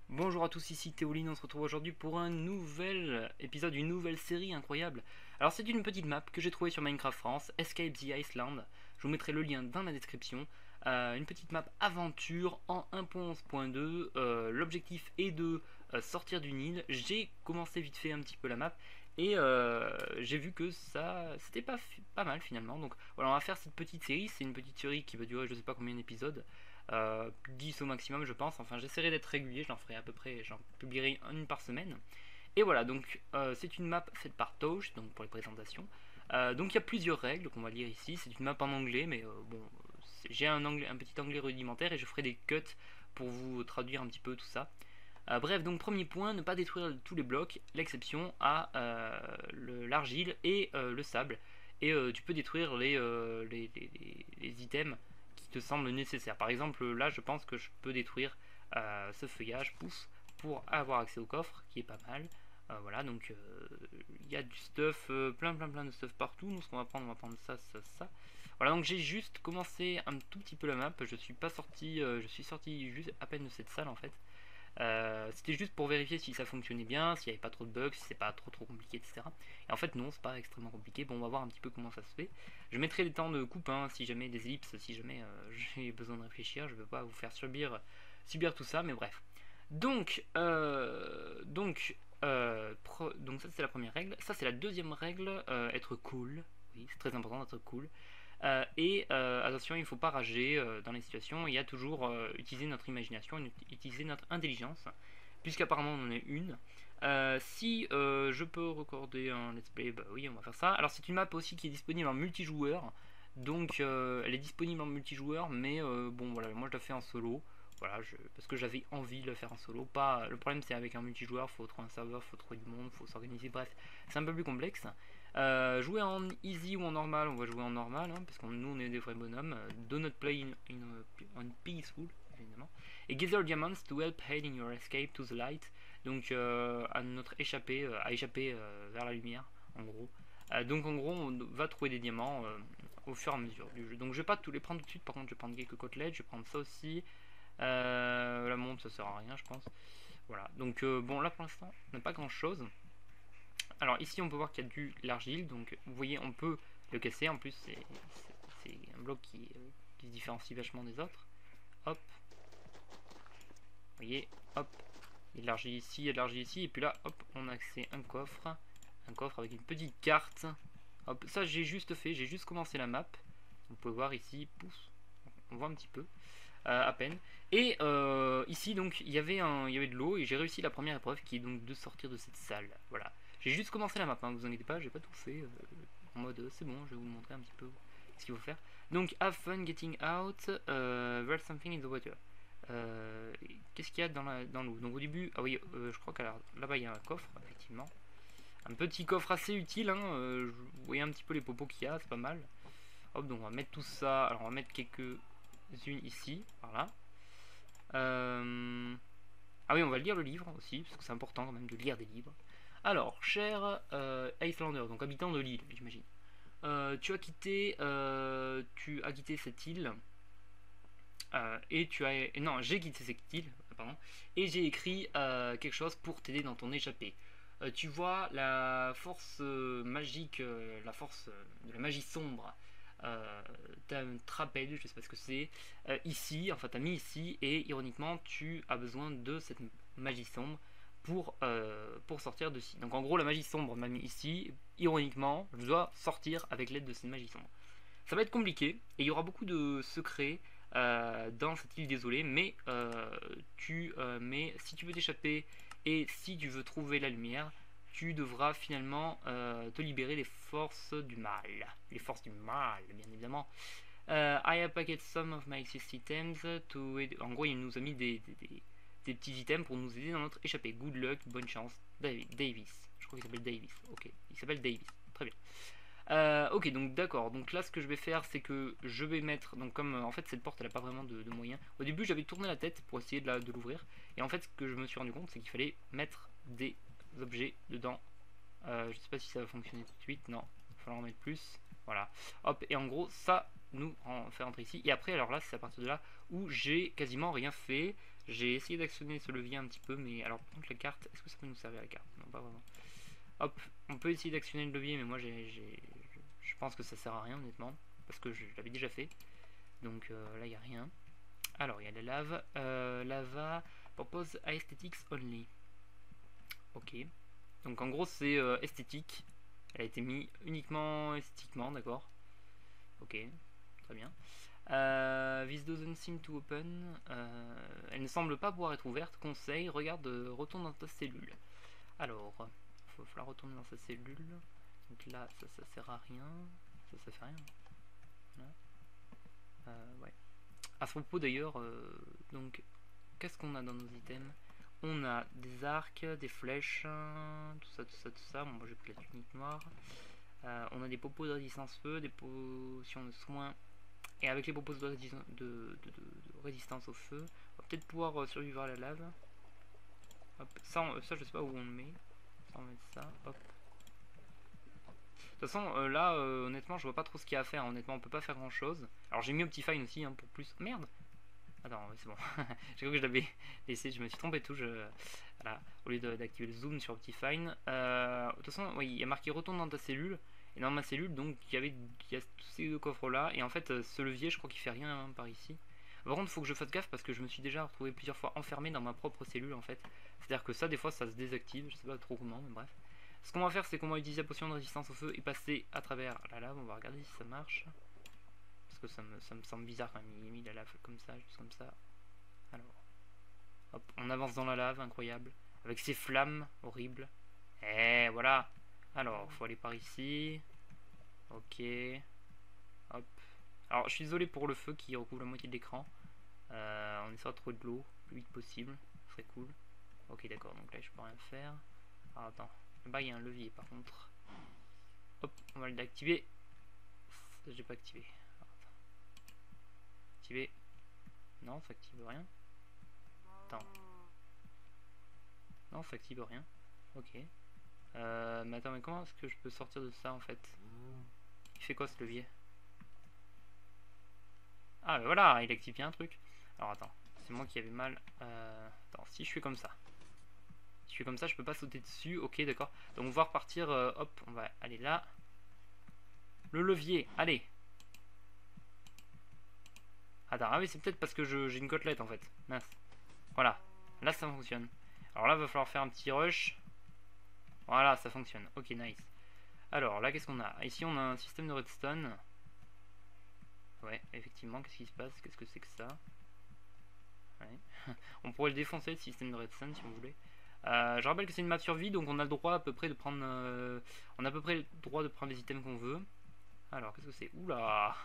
Bonjour à tous, ici Théoline, on se retrouve aujourd'hui pour un nouvel épisode d'une nouvelle série incroyable. Alors c'est une petite map que j'ai trouvée sur Minecraft France, Escape the Iceland. Je vous mettrai le lien dans la description. Une petite map aventure en 1.11.2. L'objectif est de sortir d'une île. J'ai commencé vite fait un petit peu la map et j'ai vu que ça c'était pas mal finalement. Donc voilà, on va faire cette petite série. C'est une petite série qui va durer je sais pas combien d'épisodes. 10 au maximum je pense, enfin j'essaierai d'être régulier, j'en ferai à peu près, j'en publierai une par semaine. Et voilà, donc c'est une map faite par Tosh, donc pour les présentations. Donc il y a plusieurs règles qu'on va lire ici, c'est une map en anglais, mais bon, j'ai un petit anglais rudimentaire et je ferai des cuts pour vous traduire un petit peu tout ça. Bref, donc premier point, ne pas détruire tous les blocs, l'exception à l'argile et le sable. Et tu peux détruire les items qui te semblent nécessaires. Par exemple, là, je pense que je peux détruire ce feuillage pousse pour avoir accès au coffre, qui est pas mal. Voilà, donc il y a du stuff, plein de stuff partout. Nous, ce qu'on va prendre, on va prendre ça, ça, ça. Voilà, donc j'ai juste commencé un tout petit peu la map. Je suis pas sorti, je suis sorti juste à peine de cette salle en fait. C'était juste pour vérifier si ça fonctionnait bien, s'il n'y avait pas trop de bugs, si c'est pas trop compliqué, etc. Et en fait non, c'est pas extrêmement compliqué. Bon, on va voir un petit peu comment ça se fait. Je mettrai les temps de coupe, hein, si jamais des ellipses, si jamais j'ai besoin de réfléchir. Je ne veux pas vous faire subir tout ça, mais bref. Donc ça c'est la première règle. Ça c'est la deuxième règle, être cool. Oui, c'est très important d'être cool. Attention, il ne faut pas rager dans les situations. Il y a toujours utiliser notre imagination, utiliser notre intelligence, puisqu'apparemment on en a une. Si je peux recorder un let's play, bah oui, on va faire ça. Alors c'est une map aussi qui est disponible en multijoueur, donc elle est disponible en multijoueur, mais bon voilà, moi je la fais en solo. Voilà, parce que j'avais envie de le faire en solo. Pas, le problème c'est avec un multijoueur, faut trouver un serveur, faut trouver du monde, faut s'organiser. Bref, c'est un peu plus complexe. Jouer en easy ou en normal, on va jouer en normal, hein, parce que nous on est des vrais bonhommes. Do not play in peaceful, évidemment. Et gather diamonds to help aid in your escape to the light. Donc à notre échappée, à échapper vers la lumière, en gros. Donc en gros, on va trouver des diamants au fur et à mesure du jeu. Donc je vais pas tous les prendre tout de suite, par contre je vais prendre quelques côtelettes, je vais prendre ça aussi. La montre ça sert à rien je pense. Voilà, donc bon là pour l'instant on n'a pas grand chose. Alors ici on peut voir qu'il y a de l'argile, donc vous voyez on peut le casser, en plus c'est un bloc qui se différencie vachement des autres. Hop, vous voyez, hop, il y a de l'argile ici, il y a de l'argile ici, et puis là hop on a accès à un coffre avec une petite carte. Hop, ça j'ai juste fait, j'ai juste commencé la map. Vous pouvez voir ici, pouf, on voit un petit peu. À peine. Et ici donc il y avait de l'eau et j'ai réussi la première épreuve qui est donc de sortir de cette salle. Voilà. J'ai juste commencé la map, hein, vous inquiétez pas, j'ai pas tout fait en mode c'est bon, je vais vous montrer un petit peu ce qu'il faut faire. Donc have fun getting out, there's something in the water. Qu'est-ce qu'il y a dans l'eau? Donc au début, ah oui, je crois que là-bas il y a un coffre, effectivement. Un petit coffre assez utile, hein, vous voyez un petit peu les popos qu'il y a, c'est pas mal. Hop, donc on va mettre tout ça, alors on va mettre quelques-unes ici, voilà. Ah oui, on va lire le livre aussi, parce que c'est important quand même de lire des livres. Alors, cher Icelander, donc habitant de l'île, j'imagine. Tu as quitté cette île et tu as, non, j'ai quitté cette île, pardon, et j'ai écrit quelque chose pour t'aider dans ton échappée. Tu vois la force magique, la force de la magie sombre. T'as un trapède, je sais pas ce que c'est, ici, enfin t'as mis ici, et ironiquement tu as besoin de cette magie sombre pour sortir de ci. Donc en gros la magie sombre m'a mis ici, ironiquement je dois sortir avec l'aide de cette magie sombre. Ça va être compliqué, et il y aura beaucoup de secrets dans cette île désolée, mais si tu veux t'échapper et si tu veux trouver la lumière, tu devras finalement te libérer des forces du mal. Les forces du mal, bien évidemment. I have packed some of my items to... En gros, il nous a mis des petits items pour nous aider dans notre échappée. Good luck, bonne chance. Davis. Je crois qu'il s'appelle Davis. Ok, il s'appelle Davis. Très bien. Ok, donc d'accord. Donc là, ce que je vais faire, c'est que je vais mettre. Donc, comme en fait, cette porte, elle n'a pas vraiment de moyens. Au début, j'avais tourné la tête pour essayer de l'ouvrir. Et en fait, ce que je me suis rendu compte, c'est qu'il fallait mettre des objets dedans. Je sais pas si ça va fonctionner tout de suite. Non, il va falloir en mettre plus. Voilà. Hop, et en gros, ça nous fait rentrer ici. Et après, alors là, c'est à partir de là où j'ai quasiment rien fait. J'ai essayé d'actionner ce levier un petit peu, mais alors par contre la carte, est-ce que ça peut nous servir la carte? Non, pas vraiment. Hop, on peut essayer d'actionner le levier, mais moi je pense que ça sert à rien honnêtement, parce que je l'avais déjà fait. Donc là il n'y a rien. Alors il y a la lave. Lava propose aesthetics only. Ok. Donc en gros c'est esthétique. Elle a été mise uniquement esthétiquement, d'accord. Ok, très bien. This doesn't seem to open. Elle ne semble pas pouvoir être ouverte. Conseil, regarde, retourne dans ta cellule. Alors, il va falloir retourner dans sa cellule. Donc là, ça sert à rien. Ça fait rien. Voilà. Ouais. À ce propos d'ailleurs, donc, qu'est-ce qu'on a dans nos items? On a des arcs, des flèches, tout ça, tout ça, tout ça. Bon, moi j'ai pris la tunique noire. On a des popos de résistance feu, des potions de soins. Et avec les popos de résistance au feu, on va peut-être pouvoir survivre à la lave. Hop. Ça je sais pas où on le met. Ça, on va mettre ça. Hop. De toute façon, là, honnêtement, je vois pas trop ce qu'il y a à faire. Honnêtement, on peut pas faire grand chose. Alors, j'ai mis Optifine aussi hein, pour plus. Merde! Attends, c'est bon. J'ai cru que je l'avais laissé. Je me suis trompé de touche. Voilà. Au lieu d'activer le zoom sur Optifine. De toute façon, oui, il y a marqué retourne dans ta cellule. Et dans ma cellule, donc, il y a tous ces deux coffres là. Et en fait, ce levier, je crois qu'il fait rien hein, par ici. Par contre, il faut que je fasse gaffe parce que je me suis déjà retrouvé plusieurs fois enfermé dans ma propre cellule en fait. C'est-à-dire que ça, des fois, ça se désactive. Je sais pas trop comment, mais bref. Ce qu'on va faire, c'est qu'on va utiliser la potion de résistance au feu et passer à travers la lave. On va regarder si ça marche. Parce que ça me semble bizarre quand même. Il a mis la lave comme ça, juste comme ça. Alors, hop, on avance dans la lave, incroyable. Avec ces flammes horribles. Et voilà. Alors, faut aller par ici. Ok. Hop. Alors, je suis désolé pour le feu qui recouvre la moitié de l'écran. On essaie de trouver de l'eau le plus vite possible. Ce serait cool. Ok, d'accord. Donc là, je peux rien faire. Ah, attends. Là-bas, il y a un levier par contre. Hop, on va l'activer. J'ai pas activé. Activer. Non, ça active rien. Attends. Non, ça active rien. Ok. Mais attends, mais comment est-ce que je peux sortir de ça en fait? Il fait quoi ce levier? Ah, mais voilà, il active bien un truc. Alors attends, c'est moi qui avais mal. Attends, si je fais comme ça. Si je fais comme ça, je peux pas sauter dessus. Ok, d'accord. Donc on va repartir. Hop, on va aller là. Le levier, allez. Attends, ah oui, c'est peut-être parce que j'ai une côtelette en fait. Mince. Voilà, là ça fonctionne. Alors là, il va falloir faire un petit rush. Voilà, ça fonctionne. Ok, nice. Alors là, qu'est-ce qu'on a? Ici, on a un système de redstone. Ouais, effectivement, qu'est-ce qui se passe? Qu'est-ce que c'est que ça? Ouais. On pourrait le défoncer, le système de redstone, si vous voulez. Je rappelle que c'est une map survie, donc on a le droit à peu près de prendre... on a à peu près le droit de prendre les items qu'on veut. Alors, qu'est-ce que c'est? Oula,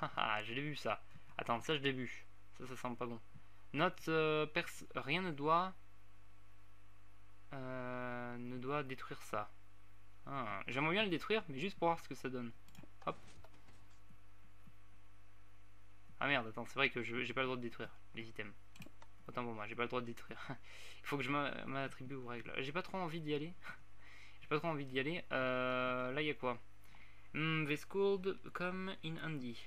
je l'ai vu ça. Attends, ça je l'ai vu. Ça semble pas bon. Note, rien ne doit détruire ça. Ah, j'aimerais bien le détruire, mais juste pour voir ce que ça donne. Hop. Ah merde, attends, c'est vrai que j'ai pas le droit de détruire les items. Autant pour moi, j'ai pas le droit de détruire. Il faut que je m'attribue aux règles. J'ai pas trop envie d'y aller. J'ai pas trop envie d'y aller. Là, il y a quoi? This could come in handy.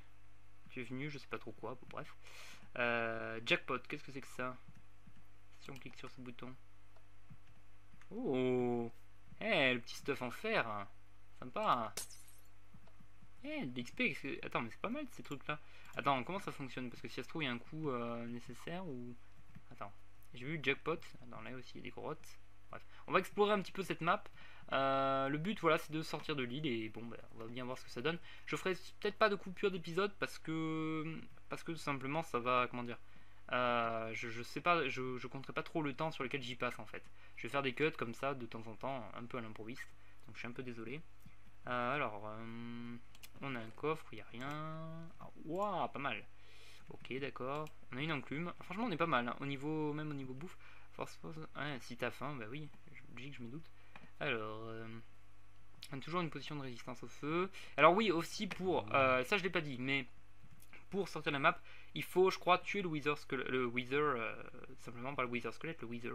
Tu es venu, je sais pas trop quoi, bon, bref. Jackpot, qu'est-ce que c'est que ça? Si on clique sur ce bouton. Oh! Eh, le petit stuff en fer! Sympa! Eh, de l'XP, attends, mais c'est pas mal ces trucs-là. Attends, comment ça fonctionne? Parce que si ça se trouve, il y a un coût nécessaire ou... Attends, j'ai vu jackpot. Attends, là aussi, il y a des grottes. Bref, on va explorer un petit peu cette map. Le but, voilà, c'est de sortir de l'île et bon, bah, on va bien voir ce que ça donne. Je ferai peut-être pas de coupure d'épisode parce que tout simplement, ça va, comment dire... je sais pas, je compterai pas trop le temps sur lequel j'y passe en fait. Je vais faire des cuts comme ça de temps en temps, un peu à l'improviste. Donc je suis un peu désolé. Alors, on a un coffre, il n'y a rien. Ah, waouh, pas mal. Ok, d'accord. On a une enclume. Franchement, on est pas mal. Hein. Même au niveau bouffe. Force. Ouais, si t'as faim, bah oui. Logique, je me doute. Alors, on a toujours une position de résistance au feu. Alors, oui, aussi pour. Ça, je l'ai pas dit, mais pour sortir la map, il faut, je crois, tuer le Wither Squelette. Le Wither, simplement pas le Wither Squelette, le Wither.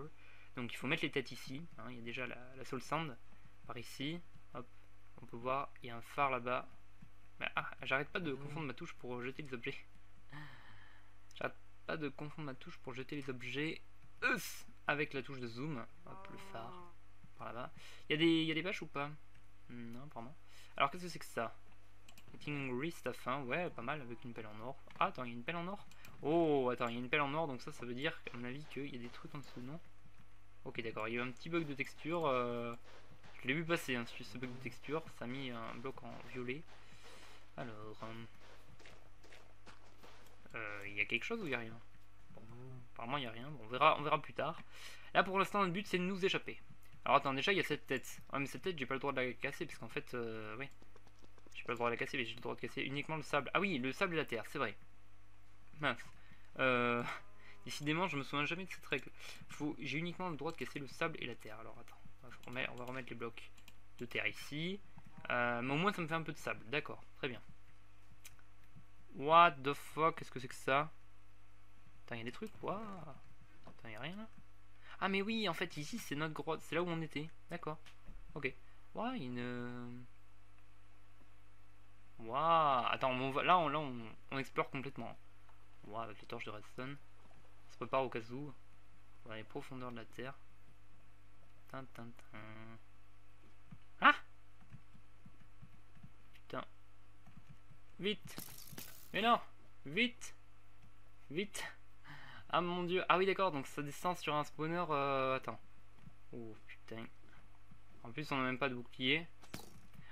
Donc, il faut mettre les têtes ici. Hein. Il y a déjà la Soul Sand par ici. Hop. On peut voir, il y a un phare là-bas. Ah, j'arrête pas de confondre ma touche pour jeter les objets. J'arrête pas de confondre ma touche pour jeter les objets. avec la touche de zoom. Hop, le phare. Par là-bas. Il y a des bâches ou pas? Non, pardon. Alors, qu'est-ce que c'est que ça? King Wrist à fin, ouais, pas mal avec une pelle en or. Ah, attends, il y a une pelle en or? Oh, attends, il y a une pelle en or, donc ça veut dire, à mon avis, qu'il y a des trucs en dessous, non? Ok, d'accord, il y a eu un petit bug de texture. Je l'ai vu passer, hein, ce bug de texture. Ça a mis un bloc en violet. Alors, il y a quelque chose ou il n'y a rien? Bon, apparemment, il n'y a rien. Bon, on verra plus tard. Là, pour l'instant, notre but, c'est de nous échapper. Alors, attends, déjà, il y a cette tête. Ouais, mais cette tête, j'ai pas le droit de la casser, parce qu'en fait, oui. J'ai pas le droit de la casser, mais j'ai le droit de casser uniquement le sable. Ah oui, le sable et la terre, c'est vrai. Mince. Euh, Décidément, je me souviens jamais de cette règle. J'ai uniquement le droit de casser le sable et la terre. Alors attends, on va remettre les blocs de terre ici. Mais au moins ça me fait un peu de sable. D'accord, très bien. What the fuck, qu'est-ce que c'est que ça? Attends, il y a des trucs. Waouh. Attends, il y a rien là? Ah mais oui, en fait ici c'est notre grotte, c'est là où on était. D'accord. Ok. Waouh, une... Waouh. Attends, on explore complètement. Waouh, avec les torches de redstone. On se prépare au cas où. Dans les profondeurs de la terre. Ah! Putain. Vite! Mais non! Vite! Vite! Ah mon dieu! Ah oui d'accord, donc ça descend sur un spawner... Attends. Oh putain. En plus on n'a même pas de bouclier.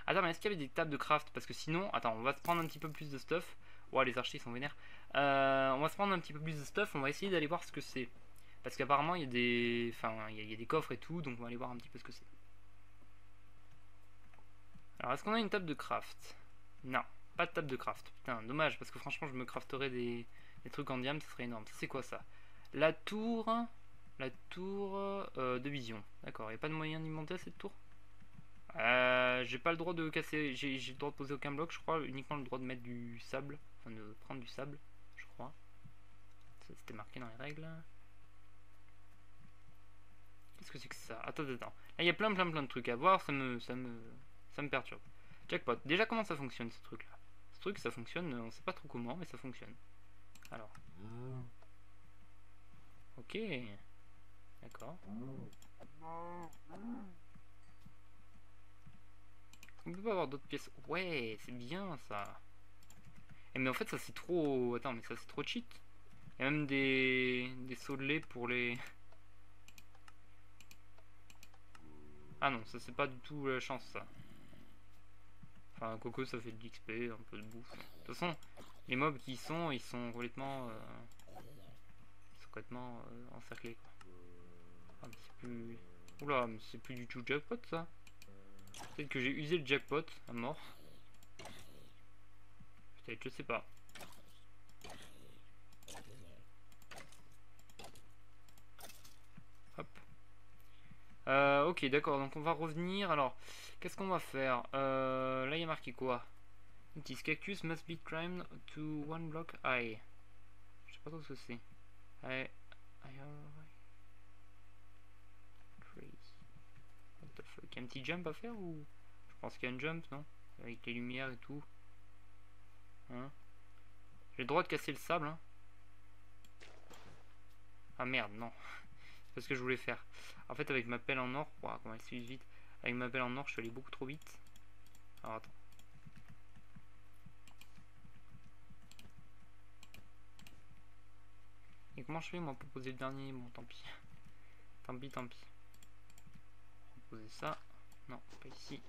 Attends, mais est-ce qu'il y avait des tables de craft? Parce que sinon... Attends, on va se prendre un petit peu plus de stuff. Ouah, les archers sont vénères. On va se prendre un petit peu plus de stuff. On va essayer d'aller voir ce que c'est. Parce qu'apparemment il y a des... Enfin, il y a des coffres et tout. Donc on va aller voir un petit peu ce que c'est. Alors, est-ce qu'on a une table de craft? Non, pas de table de craft. Putain, dommage, parce que franchement, je me crafterais des trucs en diamant, ça serait énorme. C'est quoi ça? La tour... La tour de vision. D'accord, il n'y a pas de moyen d'y monter à cette tour? J'ai pas le droit de casser... J'ai le droit de poser aucun bloc, je crois. Uniquement le droit de mettre du sable. Enfin, de prendre du sable, je crois. Ça, c'était marqué dans les règles. Qu'est-ce que c'est que ça? Attends. Là, il y a plein de trucs à voir, ça me perturbe. Jackpot. Déjà, comment ça fonctionne ce truc-là? Ce truc, ça fonctionne, on sait pas trop comment, mais ça fonctionne. Alors. Ok. D'accord. On peut pas avoir d'autres pièces. Ouais, c'est bien ça. Et mais en fait, ça c'est trop. Attends, mais ça c'est trop cheat. Il y a même des sauts de lait pour les. Ah non, ça c'est pas du tout la chance ça. Enfin, Coco ça fait de l'XP, un peu de bouffe. De toute façon, les mobs qui y sont, ils sont complètement. Encerclés quoi. Ah, mais c'est plus. Oula, mais c'est plus du tout jackpot ça. Peut-être que j'ai usé le jackpot à mort. Peut-être, je sais pas. Hop. Ok, d'accord, donc on va revenir. Alors, qu'est-ce qu'on va faire? Là, il y a marqué quoi? This cactus must be climbed to one block high. Je sais pas trop ce que c'est. I What the fuck? Il y a un petit jump à faire ou? Je pense qu'il y a un jump, non? Avec les lumières et tout. Hein? J'ai le droit de casser le sable, hein? Ah merde, non. C'est ce que je voulais faire. En fait, avec ma pelle en or, wow, comment elle se vite. Avec ma pelle en or, je suis allé beaucoup trop vite. Alors attends. Et comment je fais moi pour poser le dernier? Bon, tant pis. Tant pis. On va poser ça. Non, pas ici.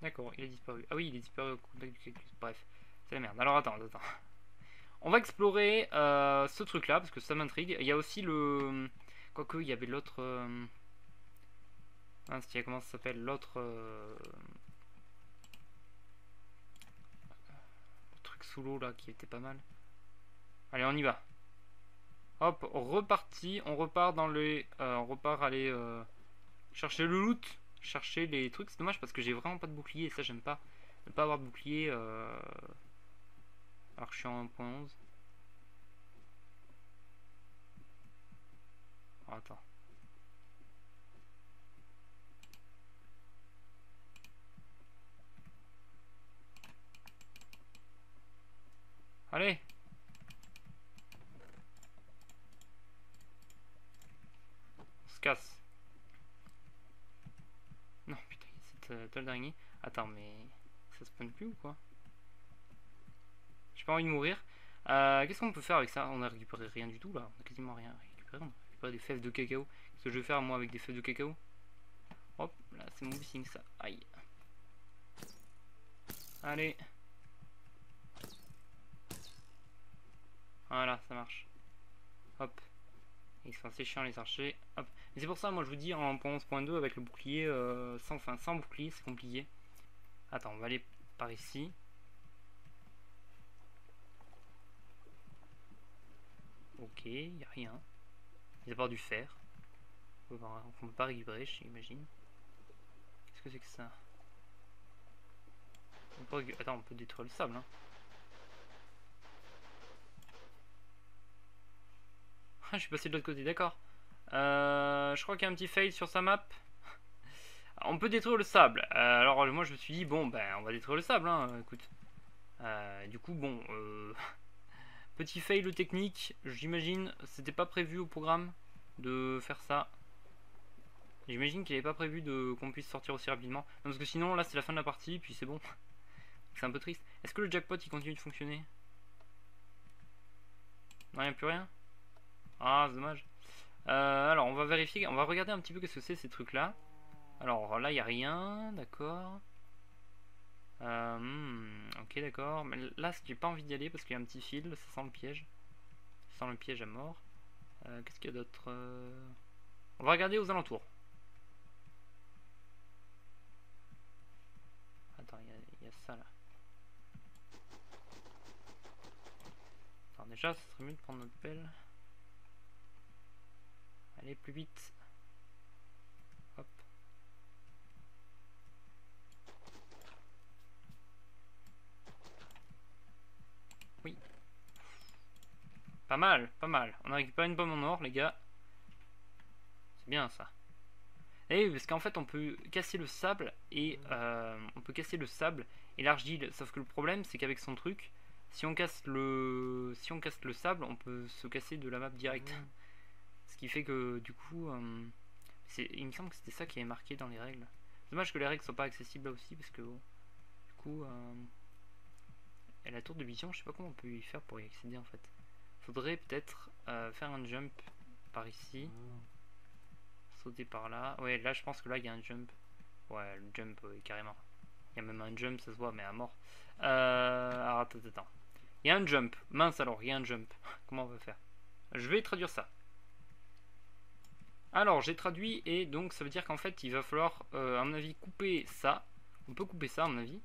D'accord, il a disparu. Ah oui, il est disparu au contact du cactus. Bref, c'est la merde. Alors attends. On va explorer ce truc là parce que ça m'intrigue. Il y a aussi le. Quoique, il y avait l'autre. Comment ça s'appelle? L'autre. Le truc sous l'eau là qui était pas mal. Allez, on y va. Hop, reparti. On repart dans les. On repart aller chercher le loot. Chercher les trucs. C'est dommage parce que j'ai vraiment pas de bouclier et ça, j'aime pas. Ne pas avoir de bouclier. Alors que je suis en 1.11. Oh, attends. Allez. casse. Non, putain, cette toile d'araignée. Attends, mais ça spawn plus ou quoi? J'ai pas envie de mourir. Qu'est-ce qu'on peut faire avec ça? On a récupéré rien du tout là. On a quasiment rien récupéré. On a récupéré des fèves de cacao. Qu'est-ce que je vais faire moi avec des fèves de cacao? Hop, là c'est mon missing ça. Aïe. Allez. Voilà, ça marche. Hop. Ils sont assez chiants les archers. Hop. Et c'est pour ça, moi je vous dis, en 11.2 avec le bouclier, sans bouclier, c'est compliqué. Attends, on va aller par ici. Ok, il n'y a rien. Il y a du fer. On peut pas récupérer, j'imagine. Qu'est-ce que c'est que ça? Attends, on peut détruire le sable. Hein. Ah, je suis passé de l'autre côté, d'accord. Je crois qu'il y a un petit fail sur sa map. On peut détruire le sable. Alors moi je me suis dit, bon, ben on va détruire le sable, hein, écoute. Du coup, bon, petit fail technique, j'imagine, c'était pas prévu au programme de faire ça. J'imagine qu'il n'avait pas prévu qu'on puisse sortir aussi rapidement. Non, parce que sinon, là, c'est la fin de la partie, puis c'est bon. C'est un peu triste. Est-ce que le jackpot, il continue de fonctionner? Non, il n'y a plus rien? Ah, c'est dommage. Alors, on va vérifier, on va regarder un petit peu qu'est-ce que c'est ces trucs-là. Alors, là, il n'y a rien, d'accord. Ok, d'accord. Mais là, j'ai pas envie d'y aller parce qu'il y a un petit fil, ça sent le piège. Ça sent le piège à mort. Qu'est-ce qu'il y a d'autre? On va regarder aux alentours. Attends, il y a ça là. Alors déjà, ça serait mieux de prendre notre pelle. Allez, plus vite. Hop. Oui. Pas mal, pas mal. On a récupéré une pomme en or, les gars. C'est bien ça. Et parce qu'en fait, on peut casser le sable et l'argile. Sauf que le problème, c'est qu'avec son truc, si on casse le sable, on peut se casser de la map direct. Ce qui fait que du coup, il me semble que c'était ça qui est marqué dans les règles. Dommage que les règles soient pas accessibles là aussi parce que du coup, et la tour de vision, je sais pas comment on peut y faire pour y accéder en fait. Faudrait peut-être faire un jump par ici, sauter par là. Ouais, là je pense que là il y a un jump. Ouais, le jump carrément. Il y a même un jump, ça se voit, mais à mort. Alors attends. Il y a un jump. Mince alors, il y a un jump. Comment on va faire? Je vais traduire ça. Alors j'ai traduit et donc ça veut dire qu'en fait il va falloir à mon avis couper ça. On peut couper ça à mon avis.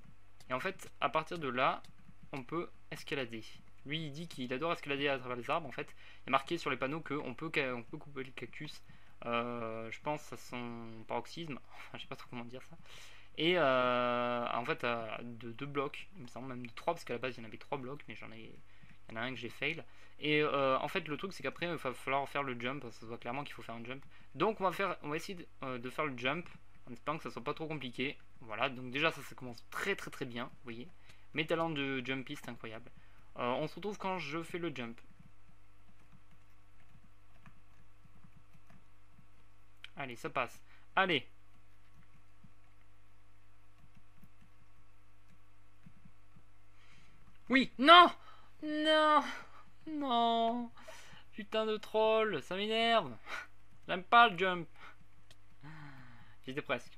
Et en fait à partir de là on peut escalader. Lui il dit qu'il adore escalader à travers les arbres en fait. Il y a marqué sur les panneaux qu'on peut couper le cactus. Je pense à son paroxysme. Je sais pas trop comment dire ça. Et en fait de 2 blocs, il me semble même de 3 parce qu'à la base il y en avait 3 blocs mais il y en a un que j'ai fail. Et en fait le truc c'est qu'après il va falloir faire le jump, ça se voit clairement qu'il faut faire un jump. Donc on va essayer de faire le jump en espérant que ça soit pas trop compliqué. Voilà, donc déjà ça commence très bien, vous voyez. Mes talents de jumpiste incroyable. On se retrouve quand je fais le jump. Allez, ça passe. Allez. Oui, non. Non. Non. Putain de troll, ça m'énerve. J'aime pas le jump. J'étais presque.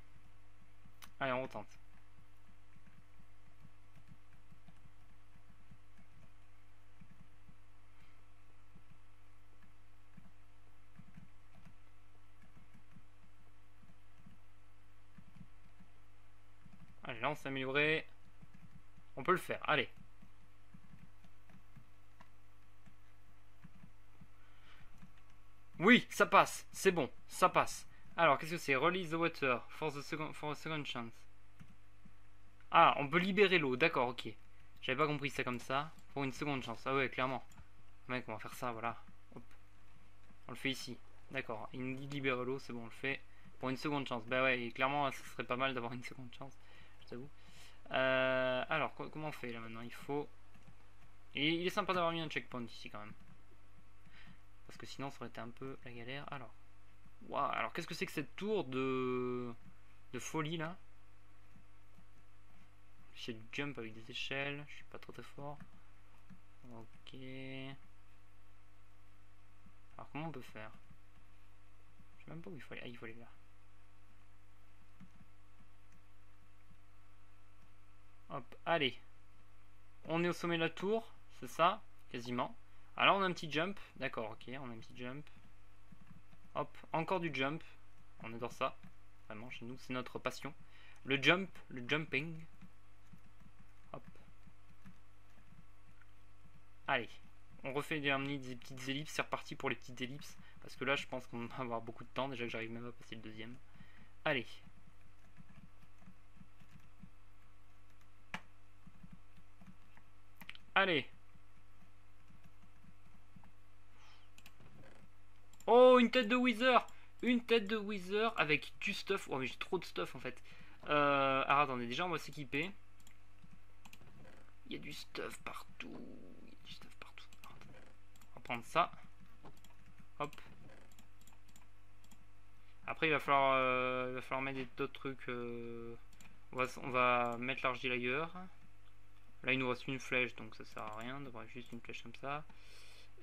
Allez, on retente. Allez, là on s'est amélioré. On peut le faire, allez. Oui, ça passe, c'est bon, ça passe. Alors, qu'est-ce que c'est? Release the water for a second chance. Ah, on peut libérer l'eau, d'accord, ok. J'avais pas compris ça comme ça. Pour une seconde chance, ah ouais, clairement. Mec, on va faire ça, voilà. Hop. On le fait ici, d'accord. Il nous dit libérer l'eau, c'est bon, on le fait. Pour une seconde chance, bah ouais, clairement, ça serait pas mal d'avoir une seconde chance, je t'avoue. Alors, comment on fait là maintenant? Il faut... Et il est sympa d'avoir mis un checkpoint ici quand même. Parce que sinon ça aurait été un peu la galère. Alors, Waouh, alors qu'est-ce que c'est que cette tour de folie là? J'ai du jump avec des échelles, je suis pas trop très fort. Ok. Alors comment on peut faire? Je sais même pas où il faut aller. Ah, il faut aller là. Hop, allez. On est au sommet de la tour, c'est ça? Quasiment. Alors on a un petit jump. D'accord, ok, on a un petit jump. Hop, encore du jump. On adore ça. Vraiment, chez nous, c'est notre passion. Le jump, le jumping. Hop. Allez. On refait des petites ellipses. C'est reparti pour les petites ellipses. Parce que là, je pense qu'on va avoir beaucoup de temps. Déjà que j'arrive même à passer le deuxième. Allez. Allez. Oh, une tête de Wither. Une tête de Wither avec du stuff. Oh, mais j'ai trop de stuff en fait. Alors attendez, déjà on va s'équiper. Il y a du stuff partout. Il y a du stuff partout. On va prendre ça. Hop. Après il va falloir mettre d'autres trucs. On va mettre l'argile ailleurs. Là il nous reste une flèche donc ça sert à rien. On devrait juste une flèche comme ça.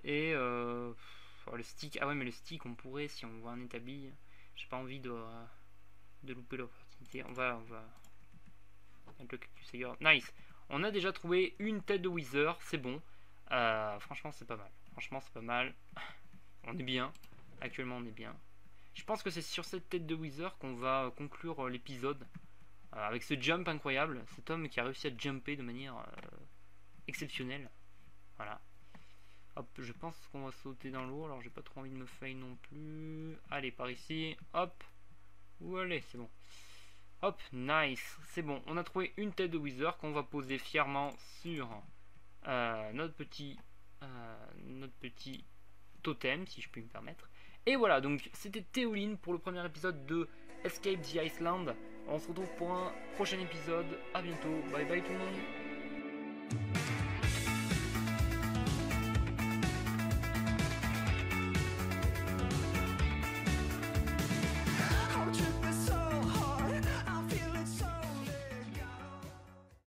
Et le stick. Ah ouais mais le stick on pourrait si on voit un établi. J'ai pas envie de louper l'opportunité. On va mettre le cactus ailleurs. Nice. On a déjà trouvé une tête de Wither. C'est bon. Franchement c'est pas mal. Franchement c'est pas mal. On est bien. Actuellement on est bien. Je pense que c'est sur cette tête de Wither qu'on va conclure l'épisode. Avec ce jump incroyable. Cet homme qui a réussi à jumper de manière exceptionnelle. Voilà. Hop, je pense qu'on va sauter dans l'eau. Alors j'ai pas trop envie de me fail non plus. Allez, par ici. Hop. Ou allez, c'est bon. Hop, nice. C'est bon. On a trouvé une tête de Wither qu'on va poser fièrement sur notre petit totem, si je puis me permettre. Et voilà, donc c'était Théoline pour le premier épisode de Escape the Iceland. On se retrouve pour un prochain épisode. A bientôt. Bye bye tout le monde.